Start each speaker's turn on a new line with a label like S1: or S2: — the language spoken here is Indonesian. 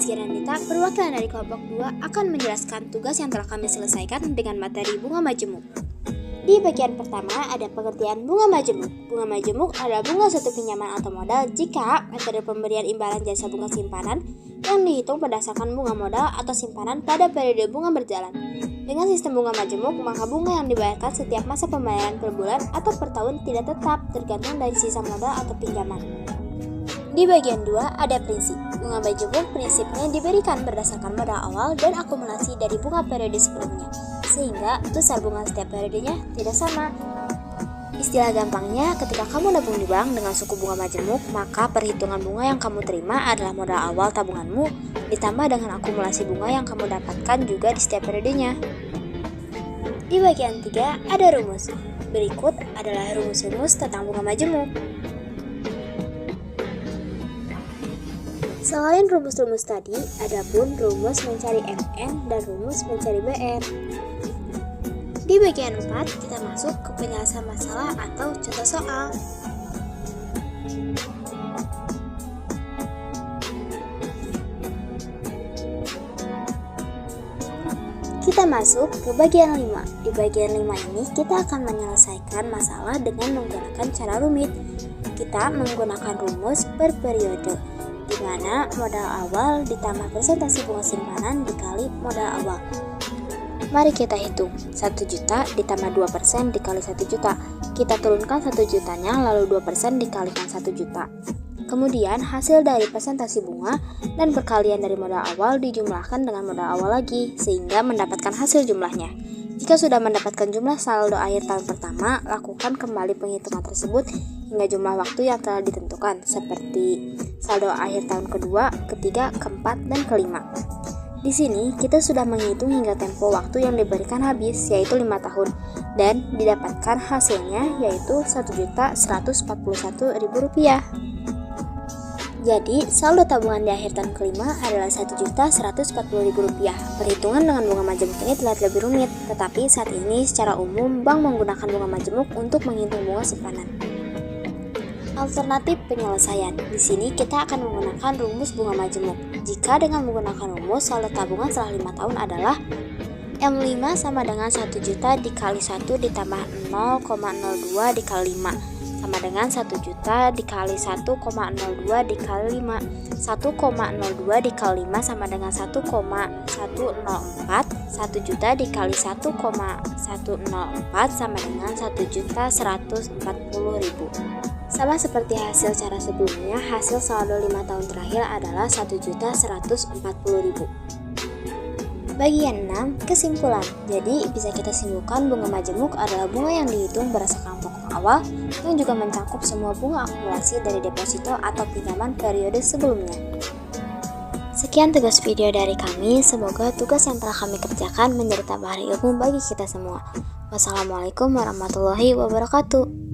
S1: Rizky Renita, perwakilan dari kelompok 2 akan menjelaskan tugas yang telah kami selesaikan dengan materi bunga majemuk. Di bagian pertama ada pengertian bunga majemuk. Bunga majemuk adalah bunga suatu pinjaman atau modal jika metode pemberian imbalan jasa bunga simpanan yang dihitung berdasarkan bunga modal atau simpanan pada periode bunga berjalan. Dengan sistem bunga majemuk, maka bunga yang dibayarkan setiap masa pembayaran per bulan atau per tahun tidak tetap, tergantung dari sisa modal atau pinjaman. Di bagian 2 ada prinsip. Bunga majemuk prinsipnya diberikan berdasarkan modal awal dan akumulasi dari bunga periode sebelumnya, sehingga besar bunga setiap periodenya tidak sama. Istilah gampangnya, ketika kamu nabung di bank dengan suku bunga majemuk, maka perhitungan bunga yang kamu terima adalah modal awal tabunganmu ditambah dengan akumulasi bunga yang kamu dapatkan juga di setiap periodenya. Di bagian 3 ada rumus. Berikut adalah rumus-rumus tentang bunga majemuk. Selain rumus-rumus tadi, ada pun rumus mencari MN dan rumus mencari BR. Di bagian 4, kita masuk ke penjelasan masalah atau contoh soal. Kita masuk ke bagian 5. Di bagian 5 ini, kita akan menyelesaikan masalah dengan menggunakan cara rumit. Kita menggunakan rumus per periode, di mana modal awal ditambah persentase bunga simpanan dikali modal awal. Mari kita hitung, 1 juta ditambah 2% dikali 1 juta. Kita turunkan 1 jutanya, lalu 2% dikalikan 1 juta. Kemudian hasil dari persentase bunga dan perkalian dari modal awal dijumlahkan dengan modal awal lagi, sehingga mendapatkan hasil jumlahnya. Jika sudah mendapatkan jumlah saldo akhir tahun pertama, lakukan kembali penghitungan tersebut hingga jumlah waktu yang telah ditentukan, seperti saldo akhir tahun kedua, ketiga, keempat, dan kelima. Di sini, kita sudah menghitung hingga tempo waktu yang diberikan habis, yaitu 5 tahun, dan didapatkan hasilnya yaitu Rp1.141.000. Jadi, saldo tabungan di akhir tahun kelima adalah Rp1.140.000. Perhitungan dengan bunga majemuk ini terlihat lebih rumit, tetapi saat ini secara umum bank menggunakan bunga majemuk untuk menghitung bunga simpanan. Alternatif penyelesaian. Di sini kita akan menggunakan rumus bunga majemuk. Jika dengan menggunakan rumus, saldo tabungan setelah 5 tahun adalah M5 sama dengan 1 juta dikali 1 ditambah 0,02 dikali 5 sama dengan 1 juta dikali 1,02 dikali 5. 1,02 dikali 5 sama dengan 1,104. 1 juta dikali 1,104 sama dengan 1.140.000. Sama seperti hasil cara sebelumnya, hasil saldo 5 tahun terakhir adalah 1.140.000. Bagian 6, kesimpulan. Jadi, bisa kita simpulkan bunga majemuk adalah bunga yang dihitung berdasarkan pokok awal yang juga mencakup semua bunga akumulasi dari deposito atau pinjaman periode sebelumnya. Sekian tugas video dari kami, semoga tugas yang telah kami kerjakan menjadi tambahan ilmu bagi kita semua. Wassalamualaikum warahmatullahi wabarakatuh.